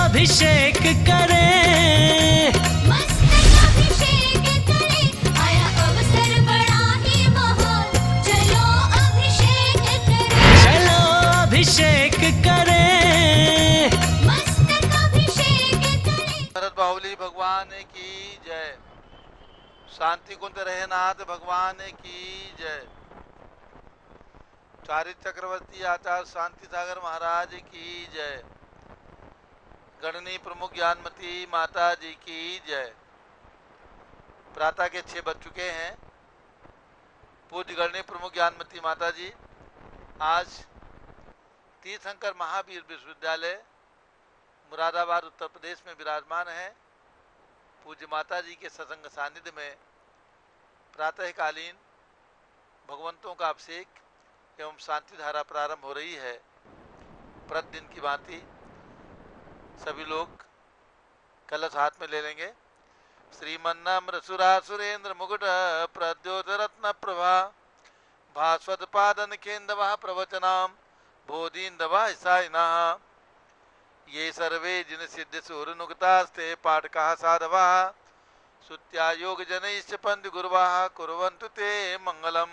अभिषेक करें, मस्तक अभिषेक करें, आया अवसर बड़ा ही महान, चलो अभिषेक करें, चलो अभिषेक करें, मस्तक अभिषेक करें। भरत बाहुली भगवान की जय। शांति कुंज रहनाथ भगवान की जय। चारित्र चक्रवर्ती आचार्य शांति सागर महाराज की जय। गणनी प्रमुख ज्ञानमती माता जी की जय। प्रातः के 6 बज चुके हैं। पूज्य गणनी प्रमुख ज्ञानमती माता जी आज तीर्थंकर महावीर विश्वविद्यालय मुरादाबाद उत्तर प्रदेश में विराजमान है। पूज्य माता जी के सत्संग सानिध्य में प्रातःकालीन भगवंतों का अभिषेक एवं शांति धारा प्रारंभ हो रही है। प्रतिदिन की भांति सभी लोग कलश हाथ में ले लेंगे। श्रीमन्नम्र सुरेंद्र मुकुट प्रद्योत रत्न प्रभा भास्वत पादन केंदवा प्रवचनाम बोधीन्दवा साइनः ये सर्वे जिन सिद्ध सूरनुक्तास्ते पाठकाः साधवाः सुत्या योग जनैश्च पंथ गुरुवाः कुर्वन्तु ते मंगलम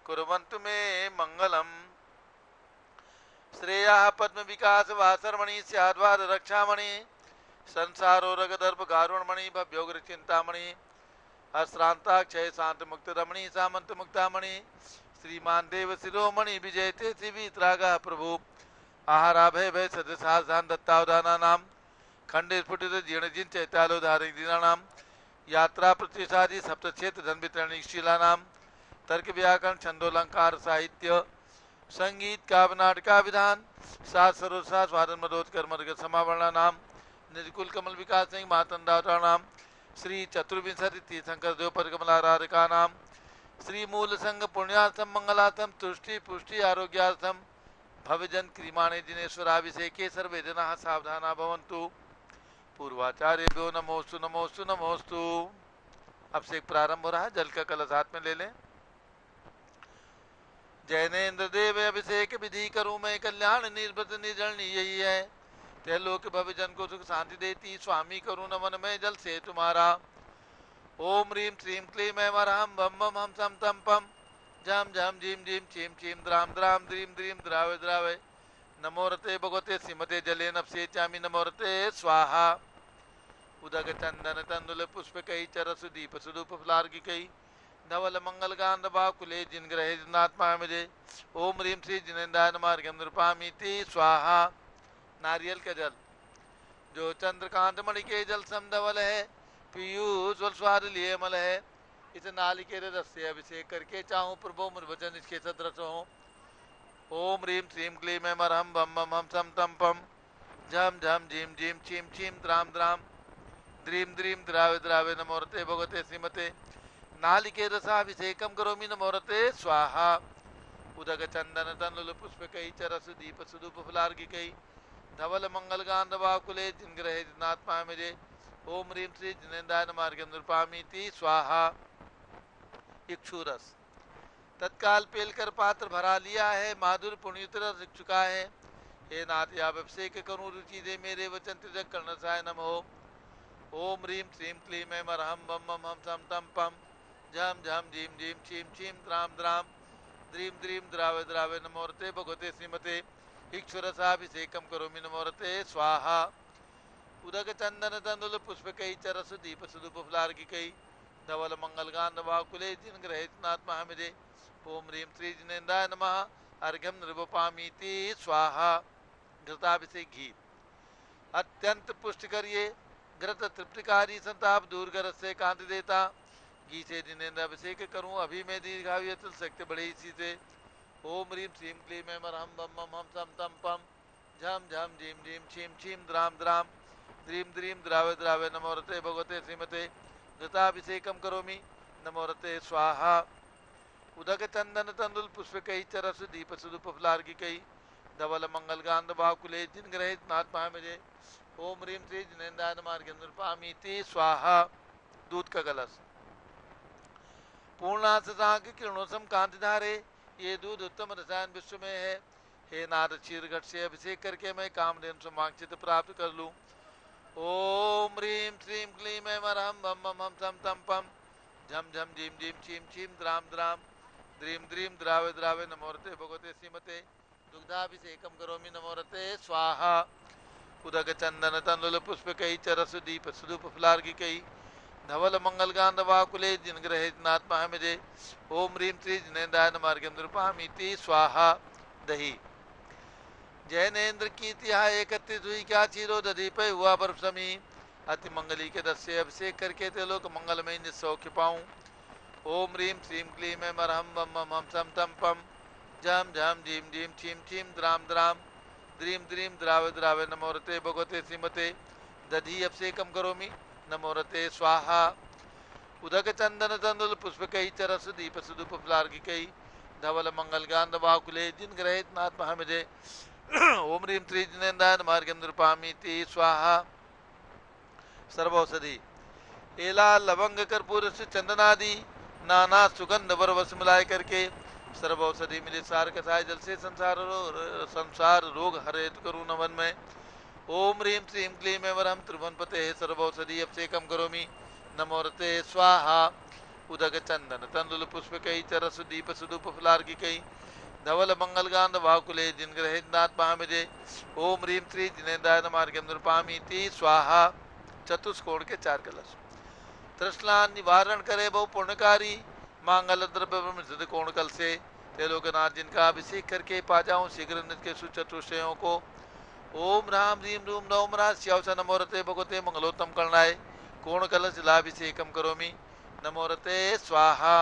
कुर्वन्तु मे मंगलम। श्रेयाः पद्म विकास वासरमणि स्याद्वाद रक्षामणि संसारो रगदर्भ गारुणमणि भव्योग्र चिंतामणि अश्रांता क्षय शांत मुक्त रमणि सामंत मुक्तामणि श्रीमान देव शिरोमणि विजयते शिवीत्रागः प्रभु आहाराभय भय सदसाधान दत्तावधाना नाम खंडे स्फुटित जीर्ण जिन चैतालोधारिक दीनानाम यात्रा प्रतिसादी सप्तक्षेत्र धन वितरणशीला नाम तर्क व्याकरण छंदोलंकार साहित्य संगीत काव्य नाटका विधान सात सरोसा स्वादन मदोत्कर मर्ग समावरणा नाम निर्कुल कमल विकास सिंह महातंदावता नाम श्री चतुर्विंशति तीर्थंकर देवपद कमलाराधिका नाम श्री मूल संघ पुण्यार्थम मंगलार्थम तुष्टि पुष्टि आरोग्यार्थम भवजन क्रीमाणे जिनेश्वराभिषेके सर्वे जनाः सावधाना भवन्तु। पूर्वाचार्यभ्यो नमोस्तु नमोस्तु नमोस्तु। अभिषेक प्रारंभ हो रहा है। जल का कलश हाथ में ले लें। जैनेन्द्र देव अभिषेक विधि करूं मैं कल्याण निर्भृत निर्जलनी यही है। त्रैलोक भवजन को सुख शांति देती स्वामी करूं नमन में जल से तुम्हारा। ओम ह्रीं श्रीं क्लीं ऐं वरहं बम बम हम सम तम पम झम झम Jhim Jhim Cheam Cheam dram dram द्रीम द्रीम द्रावे द्रावे नमो रते भगवते श्रीमते जले नपसे चामी नमो रते स्वाहा। उदक चंदन तंदुल पुष्प कई चरस दीप सुदूप फलार की कई धवल मंगल गांध बाकुले जिन ग्रहे जिनात्मा मुझे ओम ह्रीं श्री जिनेन्द्राय मार्गम नृपामीति स्वाहा। नारियल का जल जो चंद्रकांत मणि के जल समधवल है पीयूष स्वाद लिए मल है। इस नालिकेर रस से अभिषेक करके चाहूँ प्रभु मुर्वचन इसके सदृश हो। ओम ह्रीं श्रीं क्लीं ऐं वरहं बम बम हम सम तम पम झम झम Jhim Jhim Cheam Cheam dram dram द्रीम द्रीम द्रावे द्रावे नमो रते भगवते श्रीमते नालिकेर रसाभिषेकम करोमि नमो रते स्वाहा। उदक चंदन तंदुल पुष्प कई चरस दीप सुदूप फलार्घि कई धवल मंगल गांध बाकुले जिन ग्रहे जिनात्मा मेरे ओम ह्रीं श्री जिनेन्द्राय मार्गम नृपामीति स्वाहा। इक्षुरस तत्काल पेलकर पात्र भरा लिया है। माधुर पुण्यत रस चुका है। हे नाथ आप अभिषेक करूं रुचि दे मेरे वचन तिजक कर्णसाय नमो। ओम ह्रीं श्रीं क्लीं ऐं वरहं बम बम हम सम तम पम झम झम Jhim Jhim Cheam Cheam dram dram द्रीम द्रीम द्रावे द्रावे नमो रते भगवते श्रीमते इक्षुरसाभिषेकम करोमि नमो रते स्वाहा। उदक चंदन तंदुल पुष्प कई चरस दीप सुदूप फलार्घि कई धवल मंगल गांध बाकुले जिन ग्रहे जिनात्मा मिरे ओम ह्रीं श्री जिनेन्द्राय नमः अर्घ्यम नृपामीति स्वाहा। घृताभिषेक घी अत्यंत पुष्ट करिए। घृत तृप्तिकारी संताप दूर कर से कांति देता। घी से जिनेन्द्र अभिषेक करूं अभी मैं दीर्घायु अतुल शक्ति बढ़े इसी से। ओम ह्रीं श्रीं क्लीं ऐं वरहं बम बम हम सम तम पम झम झम झीम झीम छीम छीम द्राम द्राम द्रीम द्रीम द्रावे द्रावे नमो रते भगवते श्रीमते घृताभिषेकम करोमि नमो रते स्वाहा। उदक चंदन तंदुल पुष्प कई चरस दीप सुदूप फलार्घि कई धवल मंगल गांध बाकुले जिन ग्रहे जिनात्मा मुझे ओम ह्रीं श्री जिनेन्द्राय मार्गम नृपामीति स्वाहा। दूध का कलश पूर्णांक किरणोसम कांति धारे ये दूध उत्तम रसायन विश्व में है। हे नारद क्षीर घट से अभिषेक करके मैं कामधेनु समांक्षित प्राप्त कर लूं। ओम ह्रीं श्रीं क्लीं ऐं अरहं बम बम हम सम तम पम झम झम झीम झीम छीम छीम द्राम द्राम द्रीम द्रीम द्रावे द्रावे नमोरते भगवते श्रीमते दुग्धाभिषेकम करोमि नमोरते स्वाहा उदक चंदन तंदुल पुष्प कई चरस दीप सुधुप फलार्गी कई धवल मंगल गांध वाकुले जिन ग्रहे नात्मा मिजे ओम ह्रीं श्री जिनेन्द्राय मार्गम नृपामीति स्वाहा दही जैनेन्द्र की तिहा एकत्रित हुई क्या चीरो दधी पे हुआ बर्फ समी अति मंगली के दस से अभिषेक करके ते लोग मंगलमय निसौख्य पाऊं ओम ह्रीं श्रीं क्लीं ऐं अरहं बम बम हम सम तम पम झम झम झीम झीम छीम छीम द्राम द्राम द्रीम द्रीम द्रावे द्रावे नमोरते भगवते श्रीमते दधी अभिषेकम करोमि नमोरते स्वाहा उदक चंदन तंदुल पुष्प कई चरस दीप सुधुप फलार्गी कई धवल मंगल गांध वाकुले जिन ग्रहित नाथ महमिजे ओम ह्रीं श्री जिनेन्द्राय मार्गम नृपामीति स्वाहा सर्वौषधि एला लवंग कर्पूर से चंदनादि नाना सुगंध बरवस मिलाए करके सर्वौषधि मिले सार कसाय जल से संसार रोग हरेत करूँ नवन में ओम ह्रीं श्रीं क्लीं ऐं वरहं त्रिभुवनपते सर्वौषधि अभिषेकम करोमि नमोरते स्वाहा उदक चंदन तंदुल पुष्प कई चरस दीप सुधुप फलार्गी कई धवल मंगल गांध वाकुले जिन ग्रहित नाथ महामिजे ओम ह्रीं श्री जिनेन्द्राय मार्गम नृपामीति स्वाहा चतुष्कोण के 4 कलश तृष्णा निवारण करे बहु पुण्यकारी मांगल द्रव्य सिद्ध कोण कल से ते लोकनाथ जिनका अभिषेक करके पा जाऊं शीघ्र नित्य के सुचतुष्टयों को ओम राम ह्रीं रूम नवम राश्यवस नमोरते भगवते मंगलोत्तम करणाय कोण कलश लाभिषेकम करोमि नमोरते स्वाहा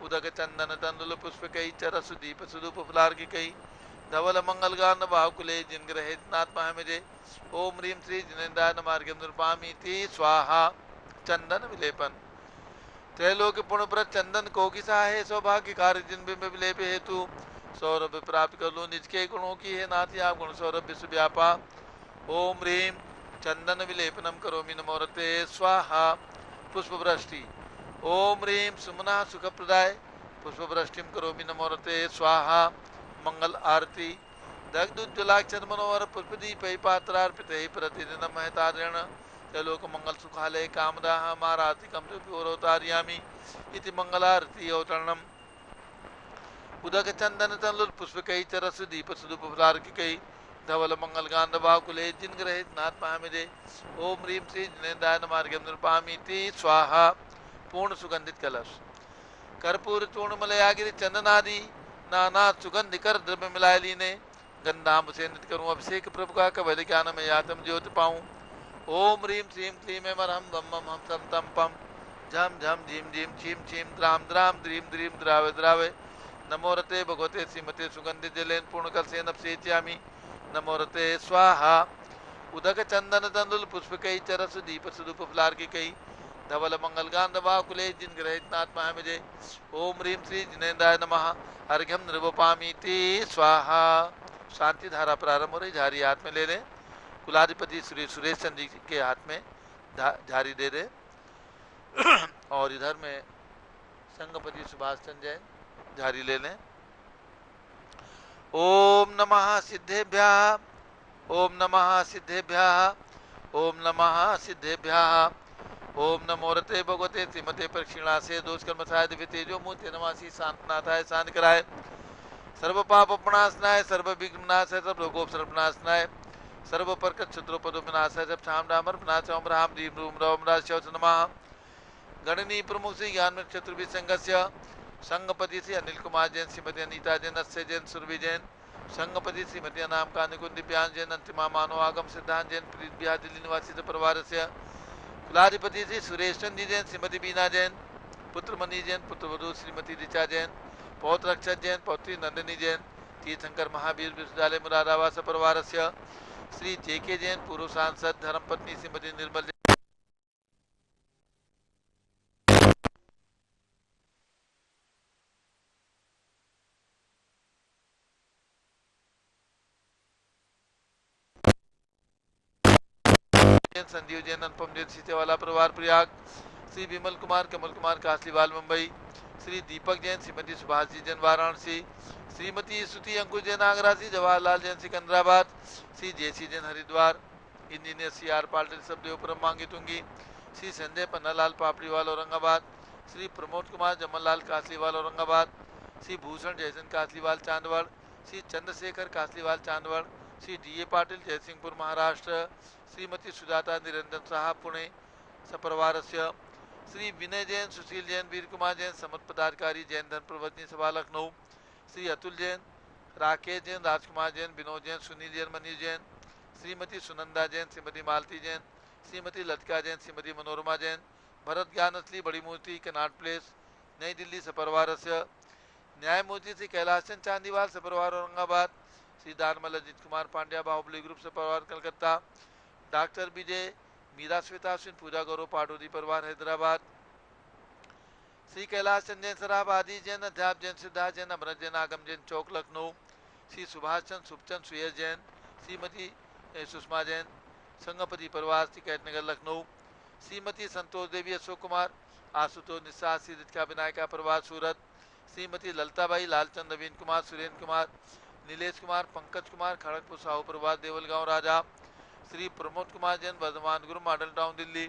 उदक चंदन तंदुल पुष्प कई चरस दीप सुधुप फलार्गी कई धवल मंगल गान बाहुकुले जिन ग्रहित नाथ महमिजे ओम ह्रीं श्री जिनेन्द्राय मार्गम नृपामीति स्वाहा चंदन विलेपन त्रैलोक पुण्यप्रद चंदन को किसा है सौभाग्य कार्य जिन बिंब विलेप हेतु सौरभ प्राप्त कर लो निज के गुणों की है नाथ आप गुण सौरभ विश्व व्यापा ओम ह्रीं चंदन विलेपनम करोमि नमोरते स्वाहा पुष्पवृष्टि ओम ह्रीं सुमना सुखप्रदाय पुष्पवृष्टिम करोमि नमोरते स्वाहा मंगल आरती दग्धुज्ज्वलाक्षर मनोहर पुष्पदीप पात्रार्पित प्रतिदिन महतारण लोक मंगल सुखालय कामदाह मारातिकम प्योरोतार्यामि इति मंगलारती अवतरणम उदक चंदन तंदुल पुष्प कई चरस दीप सुधुप फलार्की कई धवल मंगल गांध बाहुकुले जिन ग्रहित नाथ महामिजे ओम ह्रीं श्री जिनेन्द्राय मार्गम नृपामीति स्वाहा पूर्ण सुगंधित कलश कर्पूर चूर्ण मलयागिरि चंदनादि नाना सुगंध कर द्रव्य मिलाए लीने गंधाम से नित करूं अभिषेक प्रभु का कवल ज्ञान में यातम ज्योति पाऊं ओम ह्रीं श्रीं क्लीं ऐं अरहं बम बम हम सम तम पम झम झम झीम झीम छीम छीम द्राम द्राम द्रीम द्रीम द्रावे द्रावे नमोरते भगवते श्रीमते सुगंधित जलेन पूर्ण कल से नपसेच्यामि नमोरते स्वाहा उदक चंदन तंदुल पुष्प कई चरस दीप सुधुप फलार्की कई धवल मंगल गांध वाकुले जिन ग्रहित नाथ महामिजे ओम ह्रीं श्री जिनेन्द्राय नमः अर्घ्यम नृवपामीति स्वाहा शांति धारा प्रारंभ हो रही झारी हाथ में ले लें कुलाधिपति श्री सुरेश चंद्र जी के हाथ में झारी दे दे और इधर में संघपति सुभाष चंद्र जैन झारी ले लें ओम नमः सिद्धेभ्यः ओम नमः सिद्धेभ्यः ओम नमः सिद्धेभ्यः ओम नमोरते भगवते श्रीमते प्रक्षिणा से दोष कर्म साय दिव्य तेजो मूर्ति नमासी शांतनाथाय शांति कराय सर्व पाप प्रणाशनाय सर्व विघ्न नाशाय सर्व रोगोपसर प्रणाशनाय सर्व परकट शत्रु पदो विनाशाय सब शाम डामर विनाश ओम राम रीम रूम रवम राजशौच नमः गणनी प्रमुख श्री ज्ञान में शत्रु संघस्य संघपति श्री अनिल कुमार जैन श्रीमती अनीता जैन अस्य जैन सुरभि जैन संघपति श्रीमती अनाम कानिकुंज दिव्यांग जैन अंतिमा मानव आगम सिद्धांत जैन प्रीत बिहार दिल्ली निवासी परिवार से कुलाधिपति श्री सुरेश चंद्र जैन श्रीमती बीना जैन पुत्र मणि जैन पुत्रवधु श्रीमती ऋचा जैन पौत्र रक्षक जैन पौत्री नंदिनी जैन तीर्थंकर महावीर विश्वविद्यालय मुरादाबाद परिवार से श्री जेके जैन पूर्व सांसद धर्मपत्नी श्रीमती निर्मल जैन संजीव जैन अनुपम जैन सीतेवाला परिवार प्रयाग श्री विमल कुमार कमल कुमार कासलीवाल मुंबई श्री दीपक जैन श्रीमती सुभाष जी जैन वाराणसी श्रीमती स्तुति अंकुश जैन आगरा श्री जवाहरलाल जैन सिकंदराबाद श्री जेसी Jain Haridwar engineer C R Patil सबदेव परम मांगी तुंगी, श्री संजय पन्नालाल पापड़ीवाल औरंगाबाद, श्री प्रमोद कुमार जमनलाल कासलीवाल औरंगाबाद, श्री भूषण जयचंद कासलीवाल चांदवड़, श्री चंद्रशेखर कासलीवाल चांदवड़, श्री डी ए पाटिल जयसिंहपुर महाराष्ट्र, श्रीमती सुजाता निरंजन साहा पुणे सपरिवारस्य, श्री विनय जैन सुशील जैन वीर कुमार जैन समर्थ पदाधिकारी जैन धन प्रवर्तनी सभा लखनऊ, श्री अतुल जैन राकेश जैन राजकुमार जैन विनोद जैन सुनील जैन मनीष जैन, श्रीमती सुनंदा जैन श्रीमती मालती जैन, श्रीमती लतिका जैन श्रीमती मनोरमा जैन, भरत ज्ञान असली बड़ी मूर्ति कनाट प्लेस नई दिल्ली सपरिवारस्य, न्यायमूर्ति श्री कैलाश चंद चांदीवाल सपरिवार औरंगाबाद, श्री दानमल अजित कुमार पांड्या बाहुबली ग्रुप सपरिवार कलकत्ता, डॉक्टर विजय मीरा श्वेता सिंह पूजा गौरव पाटोदी परिवार हैदराबाद, श्री कैलाश चंद जैन सराब आदि जैन अध्याप जैन सिद्धार्थ जैन अमृत जैन आगम जैन चौक लखनऊ, श्री सुभाष चंद सुखचंद सुयस जैन श्रीमती सुषमा जैन संगपति परिवार श्री कैटनगर लखनऊ, श्रीमती संतोष देवी अशोक कुमार आशुतोष निस्सा श्री रितिका विनायका परिवार सूरत, श्रीमती ललताबाई लालचंद नवीन कुमार सुरेंद्र कुमार नीलेश कुमार पंकज कुमार खड़गपुर साहू परिवार देवलगांव राजा, श्री प्रमोद कुमार जैन वर्धमान गुरु मॉडल टाउन दिल्ली,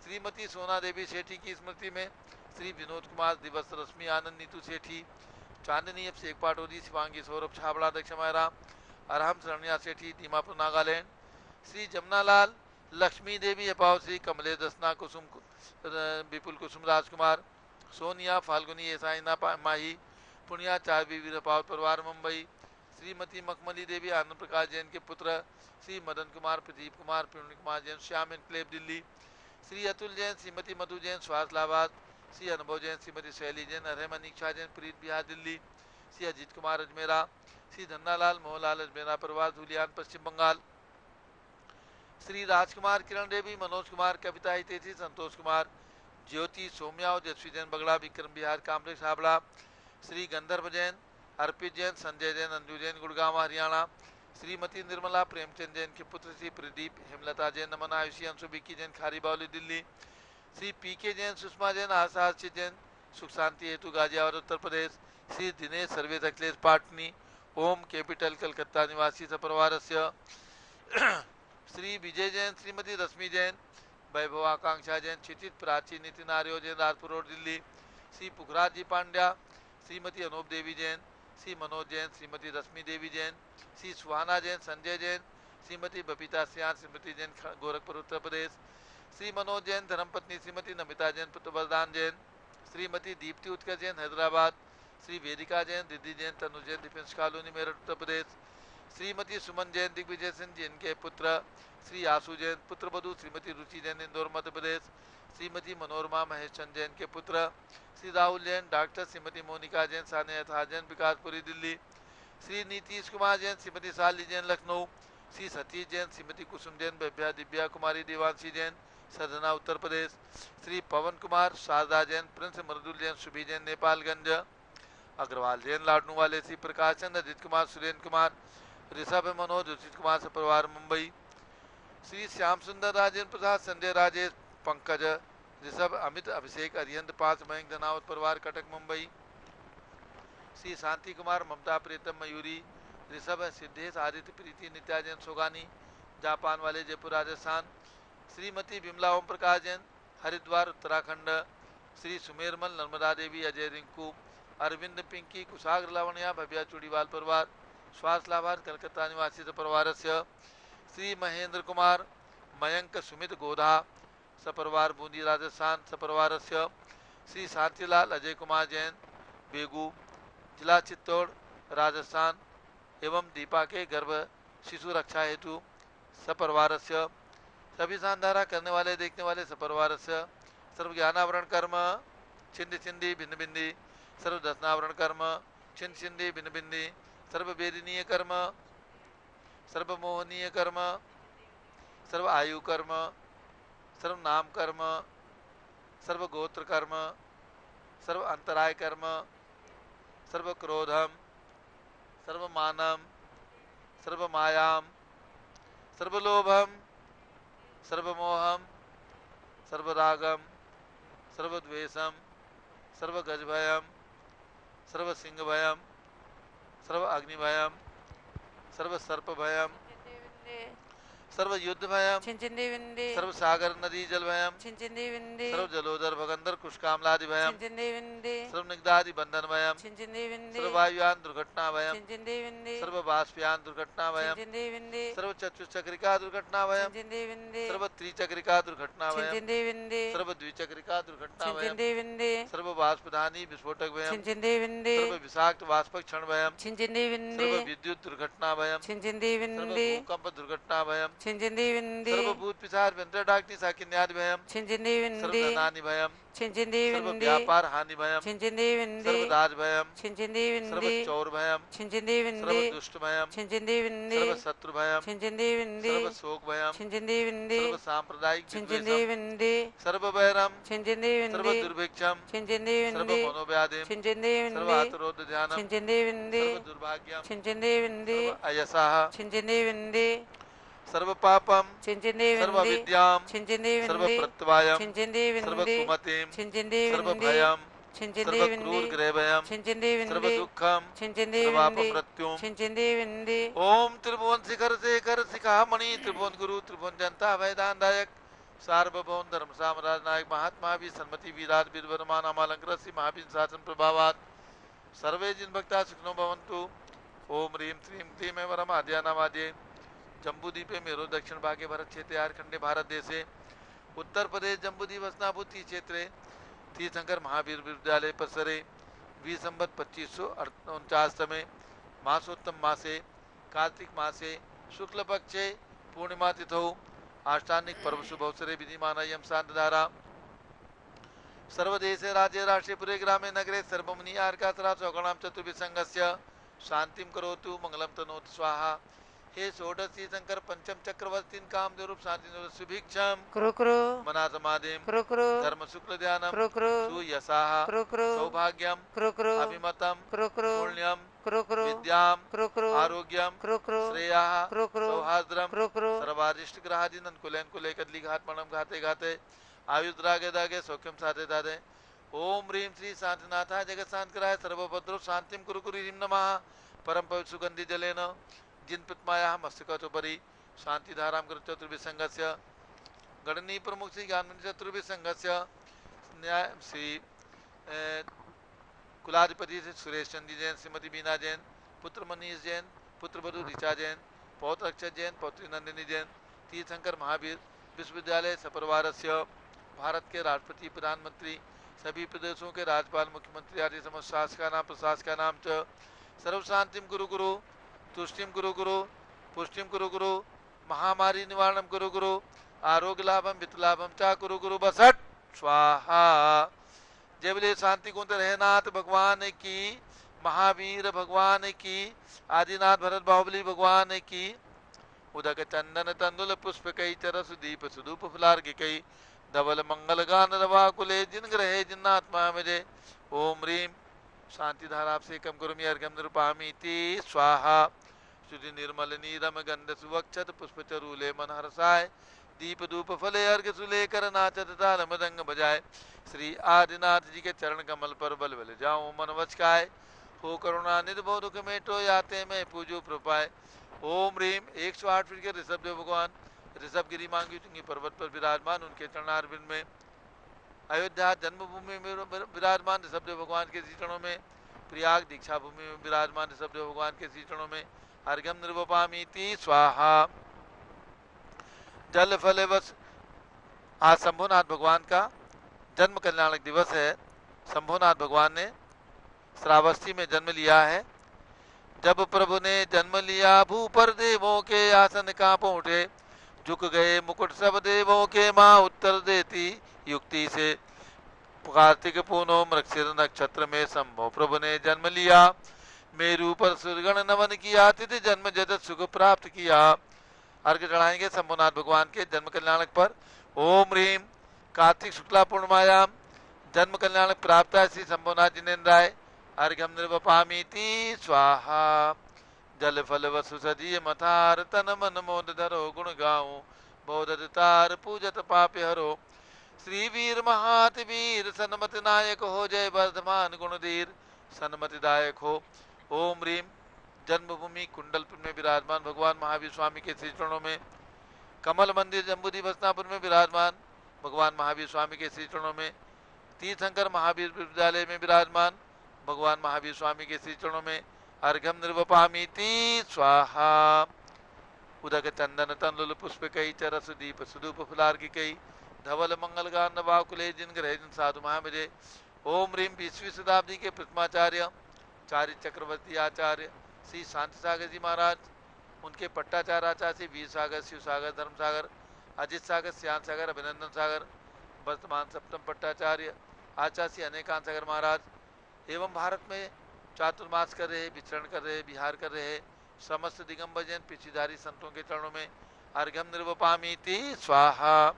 श्रीमती सोना देवी सेठी की स्मृति में श्री विनोद कुमार दिवस रश्मि आनंद नीतू सेठी, चांदनी अभिषेक पाटोदी शिवांगी सौरभ छाबड़ा दक्ष मैरा अरहम शरणिया सेठी दीमापुर नागालैंड, श्री जमनालाल लक्ष्मी देवी अपाव श्री कमलेश दसना कुसुम विपुल कुसुम राजकुमार सोनिया फाल्गुनी एसाइना माही पुनिया चारवी वीर अपाव परिवार मुंबई, श्रीमती मखमली देवी आनंद प्रकाश जैन के पुत्र श्री मदन कुमार प्रदीप कुमार प्रवीण कुमार जैन श्याम एनक्लेव दिल्ली, श्री अतुल जैन श्रीमती मधु जैन स्वास्थलाबाद, श्री अनुभव जैन श्रीमती शैली जैन अरहम अनीक्षा जैन प्रीत बिहार दिल्ली, श्री अजीत कुमार अजमेरा, श्री धन्नालाल मोहनलाल अजमेरा परिवार धुलियान पश्चिम बंगाल, श्री राजकुमार किरण देवी मनोज कुमार कविता हितेशी संतोष कुमार ज्योति सौम्या और जसवी जैन बगड़ा विक्रम बिहार कामरेश हाबड़ा, श्री गंधर्व जैन अर्पित जैन संजय जैन अंजू जैन गुड़गांव हरियाणा, श्रीमती निर्मला प्रेमचंद जैन के पुत्र श्री प्रदीप हेमलता जैन नमन आयुषी अंशु बिक्की जैन खारीबावली दिल्ली, श्री पी के जैन सुषमा जैन आशा अर्चित जैन सुख शांति हेतु गाजियाबाद उत्तर प्रदेश, श्री दिनेश सर्वेद अखिलेश पाटनी ओम कैपिटल कलकत्ता निवासी सपरिवारस्य, श्री विजय जैन श्रीमती रश्मि जैन वैभव आकांक्षा जैन क्षितिज प्राची नितिन आर्यो जैन राजपुर रोड दिल्ली, श्री पुखराज जी पांड्या श्रीमती अनूप देवी जैन, श्री मनोज जैन श्रीमती रश्मि देवी जैन, श्री सुहाना जैन संजय जैन श्रीमती बबीता सियान श्रीमती जैन गोरखपुर उत्तर प्रदेश, श्री मनोज जैन धर्मपत्नी श्रीमती नमिता जैन पुत्र वरदान जैन, श्रीमती दीप्ति उत्कर्ष जैन हैदराबाद, श्री वेदिका जैन रिद्धि जैन तनु जैन डिफेंस कॉलोनी मेरठ उत्तर प्रदेश, श्रीमती सुमन जैन दिग्विजय सिंह जैन के पुत्र श्री आशु जैन पुत्र वधु श्रीमती रुचि जैन इंदौर मध्य प्रदेश, श्रीमती मनोरमा महेश चंद जैन के पुत्र श्री राहुल जैन डॉक्टर श्रीमती मोनिका जैन सानिया था जैन विकासपुरी दिल्ली, श्री नीतीश कुमार जैन श्रीमती शाली जैन लखनऊ, श्री सतीश जैन श्रीमती कुसुम जैन भव्या दिव्या कुमारी देवांशी जैन सदना उत्तर प्रदेश, श्री पवन कुमार शारदा जैन प्रिंस मृदुल जैन सुभी जैन नेपालगंज, अग्रवाल जैन लाडनू वाले, श्री प्रकाश चंद्र अजित कुमार सुरेंद्र कुमार ऋषभ मनोज उचित कुमार से परिवार मुंबई, श्री श्याम सुंदर राजेंद्र प्रसाद संजय राजेश पंकज ऋषभ अमित अभिषेक अरिहंत पांच मयंक धनावत परिवार कटक मुंबई, श्री शांति कुमार ममता प्रीतम मयूरी ऋषभ सिद्धेश आदित्य प्रीति नित्या जैन सोगानी जापान वाले जयपुर राजस्थान, श्रीमती विमला ओम प्रकाश जैन हरिद्वार उत्तराखंड, श्री सुमेरमल नर्मदा देवी अजय रिंकू अरविंद पिंकी कुशाग्र लावण्या भव्या चूड़ीवाल परिवार स्वास्थ्य लाभार कलकत्ता निवासी परिवार से, श्री महेंद्र कुमार मयंक सुमित गोधा सपरिवार बूंदी राजस्थान सपरिवार से, श्री शांतिलाल अजय कुमार जैन बेगू जिला चित्तौड़ राजस्थान एवं दीपा के गर्भ शिशु रक्षा हेतु सपरिवार से, सभी सांधारा करने वाले देखने वाले सपरिवार से, सर्व ज्ञानावरण कर्म छिंद छिंदी भिन्न भिन्दी सर्व दसनावरण कर्म छिंद छिंदी भिन्न भिन्दी सर्व वेदनीय कर्म सर्व मोहनीय कर्म सर्व आयु कर्म सर्व नाम कर्म सर्व गोत्र कर्म सर्व अंतराय कर्म सर्व क्रोधम सर्व मानम सर्व मायाम सर्व लोभम सर्व मोहम सर्व रागम सर्व द्वेषम सर्व गजभयम सर्व सिंह भयम सर्व अग्नि भयम सर्व सर्प भयम सर्व युद्ध भयम छिंचिंदी विंदी सर्व सागर नदी जल भयम छिंचिंदी विंदी सर्व जलोदर भगंदर कुशकामलादि भयम छिंचिंदी विंदी सर्व निगदादि बंधन भयम छिंचिंदी विंदी सर्व वायुयान दुर्घटना भयम छिंचिंदी विंदी सर्व बाष्पयान दुर्घटना भयम छिंचिंदी विंदी सर्व चतुष्चक्रिका दुर्घटना भयम छिंचिंदी विंदी सर्व त्रिचक्रिका दुर्घटना भयम छिंचिंदी विंदी सर्व द्विचक्रिका दुर्घटना भयम छिंचिंदी विंदी सर्व बाष्पधानी विस्फोटक भयम छिंचिंदी विंदी सर्व विषाक्त वाष्पक क्षण भयम छिंचिंदी विंदी सर्व विद्युत दुर्घटना भयम छिंचिंदी सर्व विंदी भूकंप दुर्घटना भयम छिंचिंदी विंदी सर्व भूत पिशाच व्यंतरडाग्नि साकिन्यादि भयम छिंचिंदी सर्व विंदी धनानि भयम छिंचिंदी सर्व विंदी व्यापार हानि भयम छिंचिंदी विंदी सर्व दाज भयम छिंचिंदी सर्व विंदी चौर भयम छिंचिंदी सर्व विंदी दुष्ट भयम छिंचिंदी विंदी सर्व शत्रु भयम छिंचिंदी विंदी सर्व शोक भयम छिंचिंदी विंदी सर्व सांप्रदायिक छिंचिंदी विद्वेषम विंदी सर्व वैरम छिंचिंदी सर्व विंदी दुर्भिक्षम छिंचिंदी सर्व विंदी मनोव्याधिम छिंचिंदी सर्व विंदी आतुरोध ध्यानम छिंचिंदी विंदी सर्व दुर्भाग्यम छिंचिंदी विंदी सर्व अयसाः छिंचिंदी विंदी सर्व पापम छिंचिंदी सर्व विंदी विद्याम छिंचिंदी सर्व विंदी प्रत्यवायम छिंचिंदी सर्व विंदी कुमतिम छिंचिंदी सर्व विंदी भयम छिंचिंदी सर्व विंदी क्रूर ग्रहभयम छिंचिंदी सर्व विंदी दुःखम छिंचिंदी सर्व विंदी अपमृत्युम छिंचिंदी विंदी ओम त्रिभुवन शिखर शेखर शिखामणि त्रिभुवन गुरु त्रिभुवन जनता वैदानदायक सार्वभौम धर्म साम्राज्य नायक महात्मा भी सन्मति विराट वीरवर्मान अमालंकृत श्री महावीर शासन प्रभावात सर्वे जिन भक्ता सुखनो भवन्तु। ओम ह्रीं श्रीं क्लीं ऐं वरम आद्यानावाद्ये जम्बूद्वीपे मेरो दक्षिण भागे भरत क्षेत्रे आर्खंडे भारत देशे उत्तर प्रदेश जम्बूद्वीप वसनाभूति क्षेत्रे तीर्थंकर महावीर विद्यालय परिसरे विसंवत 2549 तमे मासोत्तम मासे कार्तिक मासे शुक्ल पक्षे पूर्णिमा तिथौ आष्टानिक पर्व शुभ अवसरे विधिमानयं शांतधारा सर्वदेशे राज्ये राष्ट्रे पुरे ग्रामे नगरे सर्वमुनि आर्कासरा स्वगणां चतुर्विसंगस्य शांतिं करोतु मंगलम तनोतु स्वाहा। हे षोडशी शंकर पंचम चक्रवर्तीन कामदेव रूप शांति सुभिक्षम कुरु कुरु मना समाधिम कुरु कुरु धर्म शुक्ल ध्यानम कुरु कुरु सुयशाः कुरु कुरु सौभाग्यम कुरु कुरु अभिमतम कुरु कुरु पुण्यम कुरु कुरु विद्याम कुरु कुरु आरोग्यम कुरु कुरु श्रेयाः कुरु कुरु सौहार्द्रम कुरु कुरु सर्वारिष्ट ग्रहादीन कुलेन कुले कदली घात मणम घाते घाते आयुध रागे दागे सौख्यम साधे दादे। ओम ह्रीं श्री शांतिनाथाय जगत शांत कराय सर्वभद्रो शांतिम कुरु कुरु ह्रीं नमः परम पवित्र सुगंधि जलेन जिन प्रतिमायाः मस्तकाचोपरि शांति धारां कृत चतुर्विसंगस्य गणनीय प्रमुख श्री ज्ञानमणि चतुर्विसंगस्य न्याय श्री कुलाधिपति श्री सुरेश चंदी जैन श्रीमती बीना जैन पुत्र मनीष जैन पुत्र वधु ऋचा जैन पौत्र अक्षय जैन पौत्री नंदिनी जैन तीर्थंकर महावीर विश्वविद्यालय सपरिवारस्य भारत के राष्ट्रपति प्रधानमंत्री सभी प्रदेशों के राज्यपाल मुख्यमंत्री आदि समस्त प्रशासका नाम च सर्व शांतिम गुरु गुरु तुष्टिम गुरु गुरु पुष्टिम गुरु गुरु महामारी निवारणम गुरु गुरु आरोग्य लाभम वित्त लाभम चा गुरु गुरु बसट स्वाहा। जय बोले शांति कुंज रहनाथ भगवान की महावीर भगवान की आदिनाथ भरत बाहुबली भगवान की उदक चंदन तंदुल पुष्प कई चरस दीप सुदूप फुलार्घ कई धवल मंगल गान रवा कुले जिन ग्रहे जिन्नात्मा मेरे। ओम ह्रीं शांति धारा से कम करुमी अर्घ्यम निरूपामी ती स्वाहा। शुद्धि निर्मल नीरम गंध सुवक्षत पुष्प चरूले मन हर्षाय दीप धूप फले अर्घ सुले कर नाचत ताल मृदंग बजाए। श्री आदिनाथ जी के चरण कमल पर बल बल जाऊं मन वचकाय हो करुणा निधो दुख मेटो याते मैं पूजो प्रपाय। ओम ह्रीं 108 फीट के ऋषभ देव भगवान ऋषभगिरी मांगी टुंगी पर्वत पर विराजमान उनके चरणारविंद में अयोध्या जन्मभूमि में विराजमान ऋषभदेव भगवान के चरणों में प्रयाग दीक्षा भूमि में विराजमान ऋषभदेव भगवान के चरणों में अर्घ्यम निर्वपामीति स्वाहा। जल फल बस आज शंभुनाथ भगवान का जन्म कल्याणक दिवस है। शंभुनाथ भगवान ने श्रावस्ती में जन्म लिया है। जब प्रभु ने जन्म लिया भू पर देवों के आसन कांप उठे झुक गए मुकुट सब देवों के माँ उत्तर देती युक्ति से। कार्तिक पूर्णो मृगशिर नक्षत्र में संभव प्रभु ने जन्म लिया मेरू पर सुरगण नमन किया तिथि जन्म जगत सुख प्राप्त किया। अर्घ चढ़ाएंगे शंभुनाथ भगवान के जन्म कल्याणक पर। ओम ह्रीं कार्तिक शुक्ला पूर्णिमायाम जन्म कल्याणक प्राप्त है श्री शंभुनाथ जिनेन्द्राय अर्घ्यम निर्वपामीति स्वाहा। जल फल वसु सजीय मथार तन मन मोद धरो गुण गाऊं बोधत तार पूजत पापे हरो। श्री वीर महात वीर सन्मति नायक हो जय वर्धमान गुणधीर सन्मति दायक हो। ओम ह्रीं जन्मभूमि कुंडलपुर में विराजमान भगवान महावीर स्वामी के श्री चरणों में कमल मंदिर जम्बूद्वीप हस्तिनापुर में विराजमान भगवान महावीर स्वामी के श्री चरणों में, तीर्थंकर महावीर विश्वविद्यालय में विराजमान भगवान महावीर स्वामी के श्री चरणों में अर्घ्यम निर्वपामीति स्वाहा। उदक चंदन तंदुल पुष्प कई चरस दीप सुदूप फुलार्घ्य कई धवल मंगल गान वाकुले जिन ग्रह जिन साधु महामजे। ओम ह्रीम 20वीं शताब्दी के प्रथमाचार्य चार्य चक्रवर्ती आचार्य श्री शांति सागर जी महाराज, उनके पट्टाचार्य आचार्य श्री वीर सागर, शिव सागर, धर्म सागर, अजित सागर, श्याम सागर, अभिनंदन सागर, वर्तमान सप्तम पट्टाचार्य आचार्य श्री अनेकांत सागर महाराज एवं भारत में चातुर्मास कर रहे, विचरण कर रहे, विहार कर रहे समस्त दिगंबर जैन पिछीधारी संतों के चरणों में अर्घ्यम निर्वपामीति स्वाहा।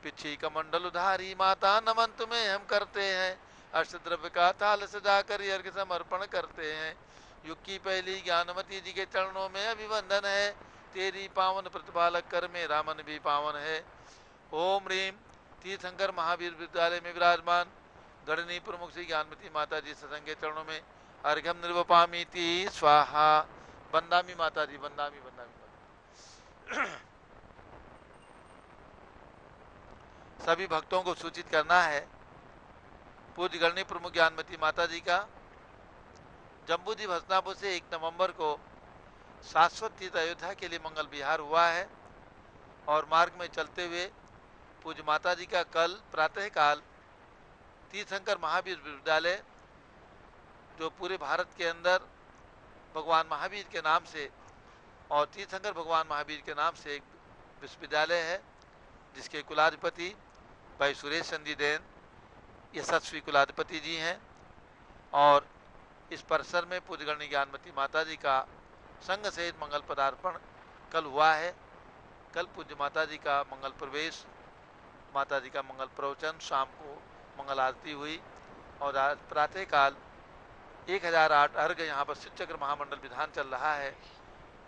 पिछी कमंडल उधारी माता नमन तुम्हें हम करते हैं, अष्टद्रव्य का थाल सजा कर अर्घ्य समर्पण करते हैं। युग की पहली ज्ञानमती जी के चरणों में अभिवंदन है, तेरी पावन प्रतिपालक कर मेरा मन भी पावन है। ओम ह्रीम तीर्थंकर महावीर विद्यालय में विराजमान गणनी प्रमुख श्री ज्ञानमती माता जी सत्संग के चरणों में अर्घ्यम निर्वपामीति स्वाहा। बंदामी माता जी, बंदामी बंदामी। सभी भक्तों को सूचित करना है, पूज्य गणनी प्रमुख ज्ञानमती माता जी का जम्बूद्वीप हस्तिनापुर से 1 नवंबर को शाश्वत तीर्थ अयोध्या के लिए मंगल विहार हुआ है और मार्ग में चलते हुए पूज्य माता जी का कल प्रातःकाल तीर्थंकर महावीर विश्वविद्यालय, जो पूरे भारत के अंदर भगवान महावीर के नाम से और तीर्थंकर भगवान महावीर के नाम से एक विश्वविद्यालय है, जिसके कुलाधिपति भाई सुरेश चंद्र जैन यशस्वी कुलाधिपति जी हैं। और इस परिसर में पूज्य गणनी ज्ञानमती माता जी का संघ सहित मंगल पदार्पण कल हुआ है। कल पूज्य माता जी का मंगल प्रवेश, माता जी का मंगल प्रवचन, शाम को मंगल आरती हुई और आज प्रातःकाल 1008 अर्घ यहाँ पर शिवचक्र महामंडल विधान चल रहा है।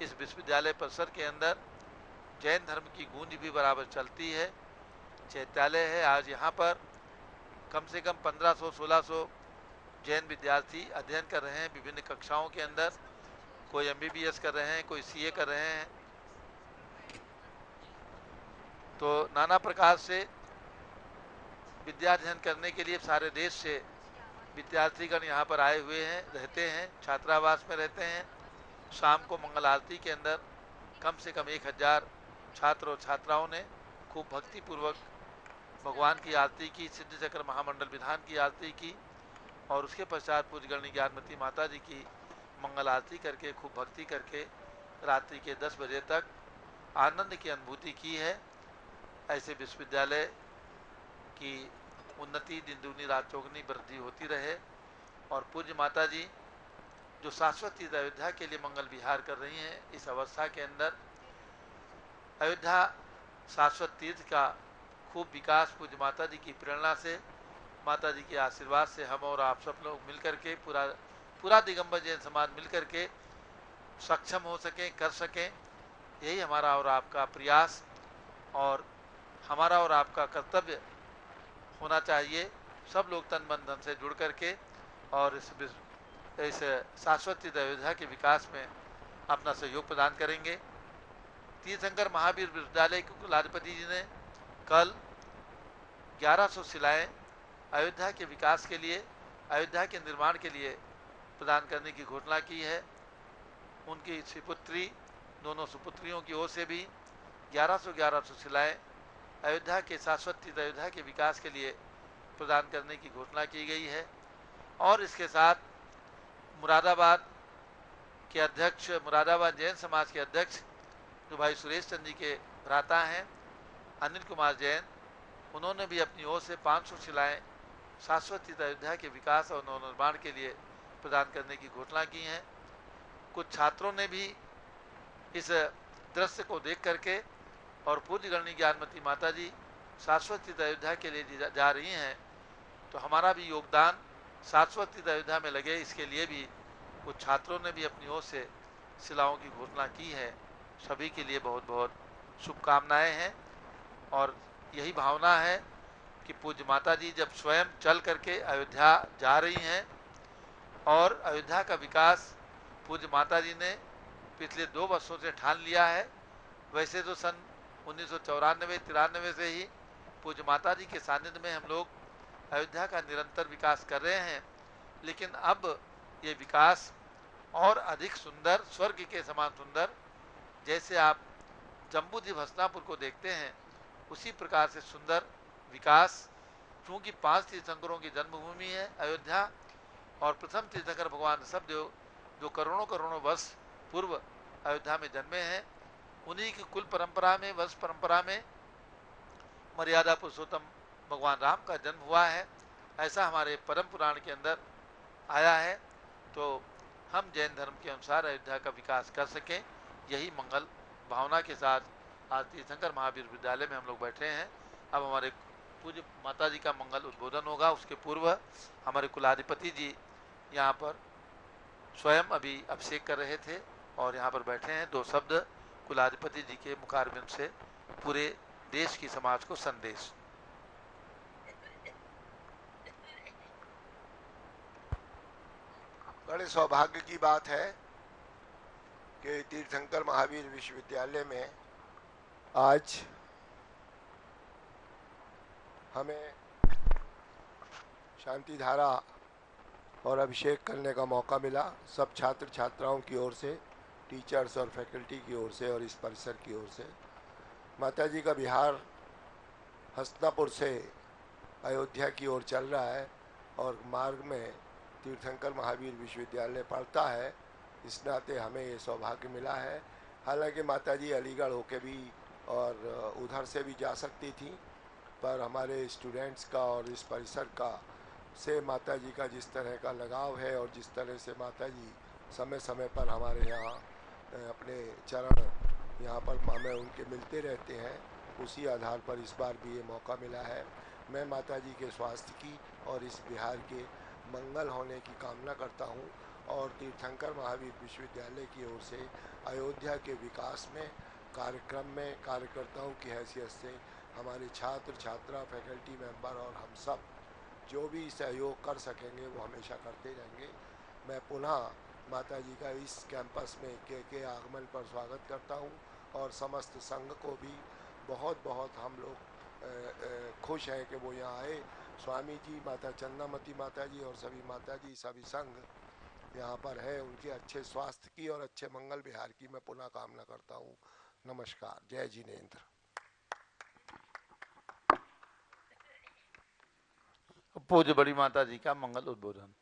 इस विश्वविद्यालय परिसर के अंदर जैन धर्म की गूंज भी बराबर चलती है। चैत्यालय है, आज यहाँ पर कम से कम 1500-1600 जैन विद्यार्थी अध्ययन कर रहे हैं विभिन्न कक्षाओं के अंदर। कोई MBBS कर रहे हैं, कोई CA कर रहे हैं। तो नाना प्रकार से विद्या अध्ययन करने के लिए सारे देश से विद्यार्थीगण यहाँ पर आए हुए हैं, रहते हैं, छात्रावास में रहते हैं। शाम को मंगल आरती के अंदर कम से कम 1000 छात्र और छात्राओं ने खूब भक्तिपूर्वक भगवान की आरती की, सिद्ध चक्र महामंडल विधान की आरती की और उसके पश्चात पूज्य गणनी ज्ञानमती माता जी की मंगल आरती करके खूब भक्ति करके रात्रि के 10 बजे तक आनंद की अनुभूति की है। ऐसे विश्वविद्यालय की उन्नति दिन दूनी रात चौगुनी वृद्धि होती रहे और पूज्य माता जी जो शाश्वत तीर्थ अयोध्या के लिए मंगल विहार कर रही हैं, इस अवस्था के अंदर अयोध्या शाश्वत तीर्थ का खूब विकास पूज्य माता जी की प्रेरणा से, माता जी के आशीर्वाद से हम और आप सब लोग मिलकर के पूरा दिगंबर जैन समाज मिलकर के सक्षम हो सकें, कर सकें। यही हमारा और आपका प्रयास और हमारा और आपका कर्तव्य होना चाहिए। सब लोग तन मन धन से जुड़ करके और इस शाश्वत तीर्थ अयोध्या के विकास में अपना सहयोग प्रदान करेंगे। तीर्थंकर महावीर विश्वविद्यालय के कुलाधिपति जी ने कल 1100 शिलाएँ अयोध्या के विकास के लिए, अयोध्या के निर्माण के लिए प्रदान करने की घोषणा की है। उनकी सुपुत्री, दोनों सुपुत्रियों की ओर से भी 1100 शिलाएँ अयोध्या के शाश्वत तीर्थ अयोध्या के विकास के लिए प्रदान करने की घोषणा की गई है। और इसके साथ मुरादाबाद के अध्यक्ष, मुरादाबाद जैन समाज के अध्यक्ष जो भाई सुरेश चंद्र जी के भ्राता हैं अनिल कुमार जैन, उन्होंने भी अपनी ओर से 500 शिलाएँ शाश्वत तीर्थ अयोध्या के विकास और नवनिर्माण के लिए प्रदान करने की घोषणा की हैं। कुछ छात्रों ने भी इस दृश्य को देख करके और पूज्य गणनी ज्ञानमती माता जी शाश्वत तीर्थ अयोध्या के लिए जा रही हैं, तो हमारा भी योगदान शाश्वत तीर्थ अयोध्या में लगे, इसके लिए भी कुछ छात्रों ने भी अपनी ओर से शिलाओं की घोषणा की है। सभी के लिए बहुत बहुत शुभकामनाएं हैं और यही भावना है कि पूज्य माता जी जब स्वयं चल करके अयोध्या जा रही हैं और अयोध्या का विकास पूज्य माता जी ने पिछले 2 वर्षों से ठान लिया है। वैसे तो सन 1994-93 से ही पूज्य माता जी के सानिध्य में हम लोग अयोध्या का निरंतर विकास कर रहे हैं। लेकिन अब ये विकास और अधिक सुंदर, स्वर्ग के समान सुंदर, जैसे आप जम्बूद्वीप हस्तिनापुर को देखते हैं उसी प्रकार से सुंदर विकास। क्योंकि 5 तीर्थंकरों की जन्मभूमि है अयोध्या, और प्रथम तीर्थंकर भगवान ऋषभदेव जो करोड़ों करोड़ों वर्ष पूर्व अयोध्या में जन्मे हैं, उन्हीं की कुल परंपरा में, वंश परंपरा में मर्यादा पुरुषोत्तम भगवान राम का जन्म हुआ है। ऐसा हमारे परम पुराण के अंदर आया है। तो हम जैन धर्म के अनुसार अयोध्या का विकास कर सकें, यही मंगल भावना के साथ आज तीर्थंकर महावीर विद्यालय में हम लोग बैठे हैं। अब हमारे पूज्य माता जी का मंगल उद्बोधन होगा। उसके पूर्व हमारे कुलाधिपति जी यहाँ पर स्वयं अभी अभिषेक कर रहे थे और यहाँ पर बैठे हैं। 2 शब्द कुलाधिपति जी के मुखारबिंद से पूरे देश की समाज को संदेश। बड़े सौभाग्य की बात है कि तीर्थंकर महावीर विश्वविद्यालय में आज हमें शांति धारा और अभिषेक करने का मौका मिला। सब छात्र छात्राओं की ओर से, टीचर्स और फैकल्टी की ओर से और इस परिसर की ओर से। माता जी का विहार हस्तिनापुर से अयोध्या की ओर चल रहा है और मार्ग में तीर्थंकर महावीर विश्वविद्यालय पढ़ता है। इस नाते हमें ये सौभाग्य मिला है। हालांकि माता जी अलीगढ़ होके भी और उधर से भी जा सकती थी, पर हमारे स्टूडेंट्स का और इस परिसर का से माता जी का जिस तरह का लगाव है और जिस तरह से माता जी समय समय पर हमारे यहाँ अपने चरण यहाँ पर हमें उनके मिलते रहते हैं, उसी आधार पर इस बार भी ये मौका मिला है। मैं माता जी के स्वास्थ्य की और इस बिहार के मंगल होने की कामना करता हूँ और तीर्थंकर महावीर विश्वविद्यालय की ओर से अयोध्या के विकास में कार्यक्रम में कार्यकर्ताओं की हैसियत से हमारे छात्र छात्रा, फैकल्टी मेंबर और हम सब जो भी सहयोग कर सकेंगे वो हमेशा करते रहेंगे। मैं पुनः माता जी का इस कैंपस में के आगमन पर स्वागत करता हूँ और समस्त संघ को भी बहुत बहुत हम लोग खुश हैं कि वो यहाँ आए। स्वामी जी, माता चंदामती माता जी और सभी माता जी, सभी संघ यहाँ पर है। उनके अच्छे स्वास्थ्य की और अच्छे मंगल विहार की मैं पुनः कामना करता हूँ। नमस्कार। जय जिनेंद्र। पूज्य बड़ी माता जी का मंगल उद्बोधन।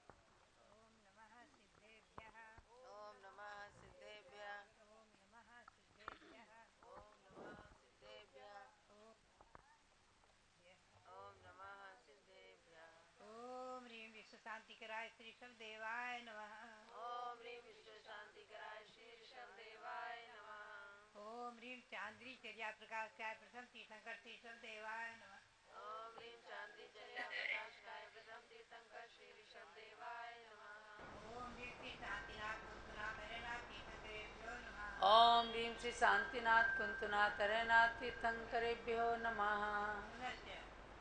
शांति कराय श्री ऋषभ देवाय नमः। ओम ह्रीं विश्व शांति कराय श्री ऋषभ देवाय नमः। ओम ह्रीं चांद्री चर्या प्रकाशाय प्रथम तीर्थंकर श्री ऋषभ देवाय नमः। ओम ह्रीं चांदी चर्या प्रकाशाय प्रथम तीर्थंकर श्री ऋषभ देवाय नमः। ओम ह्रीं श्री शांतिनाथ कुंतनाथ हरेनाथ तीर्थंकरेभ्यो नमः। ओम ह्रीं श्री शांतिनाथ कुंतनाथ हरेनाथ तीर्थंकरेभ्यो नमः।